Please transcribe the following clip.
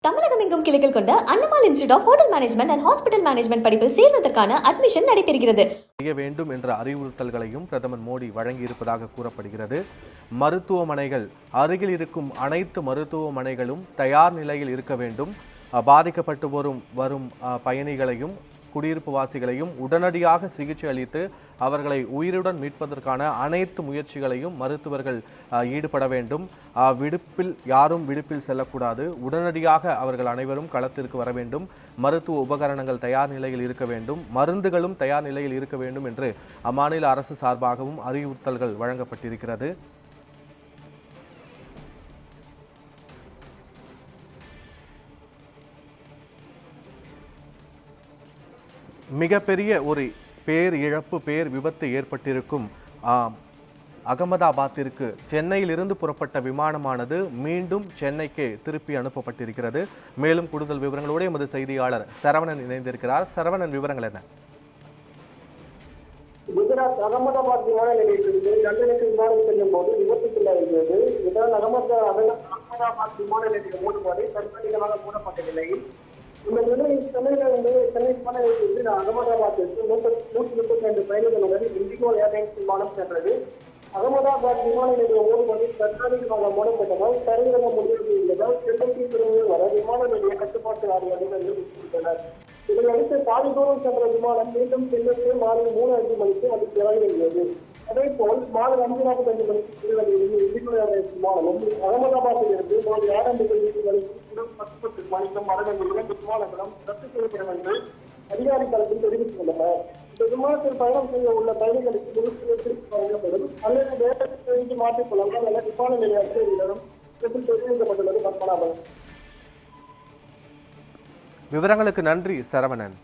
தமிழகம் எங்கும் கிளைகள் கொண்ட Annamal institute of hotel management and hospital management படிப்பில் சேர்வதற்கான அட்மிஷன் நடைபெறுகிறது. செய்ய வேண்டும் என்ற அறிவுறுத்தல்களையும் பிரதமர் மோடி வழங்கியிருப்பதாக கூறப்படுகிறது. மருத்துவமனைகள் அருகில் இருக்கும் அனைத்து மருத்துவமனைகளும் தயார் நிலையில் இருக்க வேண்டும். பாதிக்கப்பட்டு வரும் பயணிகளையும் குடியிருப்பு வாசிகளையும் உடனடியாக சிகிச்சை அளித்து அவர்களை உயிருடன் மீட்பதற்கான அனைத்து முயற்சிகளையும் மருத்துவர்கள் ஈடுபட வேண்டும். யாரும் விடுப்பில் செல்லக்கூடாது. உடனடியாக அவர்கள் அனைவரும் களத்திற்கு வர வேண்டும். மருத்துவ உபகரணங்கள் தயார் நிலையில் இருக்க வேண்டும். மருந்துகளும் தயார் நிலையில் இருக்க வேண்டும் என்று அம்மாநில அரசு சார்பாகவும் அறிவுறுத்தல்கள் வழங்கப்பட்டிருக்கிறது. மிகப்பெரிய ஒரு பேர் விபத்து ஏற்பட்டிருக்கும் அகமதாபாத்திற்கு சென்னையிலிருந்து புறப்பட்ட விமானமானது மீண்டும் சென்னைக்கு திருப்பி அனுப்பப்பட்டிருக்கிறது. மேலும் கூடுதல் விவரங்களோடு எமது செய்தியாளர் சரவணன் இணைந்திருக்கிறார். சரவணன், விவரங்கள் என்ன? குஜராத் அகமதாபாத் விமான நிலையத்திலிருந்து லண்டனுக்கு விமானம் செல்லும் போது விபத்துக்குள்ளாகிறது. இதனால் அகமதாபாத் விமான நிலைய மூடுபாடு தற்காலிகமாக மூடப்பட்ட நிலையில் இந்த நிலையில் சென்னை விமான நிலையத்திலிருந்து அகமதாபாத்திற்கு 132 பயணிகளுடன் இண்டிகோ ஏர்லைன்ஸ் விமானம் சென்றது. அகமதாபாத் விமான நிலைய மூடுபாடு தற்காலிகமாக மூடப்பட்டதால் தரையிறங்க முடியாது என்பதால் சென்னைக்கு திரும்பி வர விமான நிலைய கட்டுப்பாட்டு வாரிய அதிகாரிகள் உத்தரவிட்டனர். இதனையடுத்து பாதி தூரம் சென்ற விமானம் மீண்டும் சென்னைக்கு மாலை 3:05 மணிக்கு அது கிளம்பியது. அதேபோல் மாலை 5:45 மணிக்கு திருநெல்வேலியில் இண்டிகோ ஏர்லைன்ஸ் விமானமும் அகமதாபாத்தில் இருந்து மாலை 6:30 மணிக்கு 10 மணிக்கும் அடங்கிய 2 விமானங்களும் ரத்து செய்யப்படும் என்று அதிகாரி தரப்பில் தெரிவித்துள்ளனர். இந்த விமானத்தில் பயணம் செய்ய உள்ள பயணிகளுக்கு திருப்பி வழங்கப்படும் அல்லது வேறு மாற்றிக் கொள்ளலாம் என விமான நிலைய அதிகாரிகளிடம் தெரிவிக்கப்பட்டுள்ளது. பத்மநாபன். விவரங்களுக்கு நன்றி சரவணன்.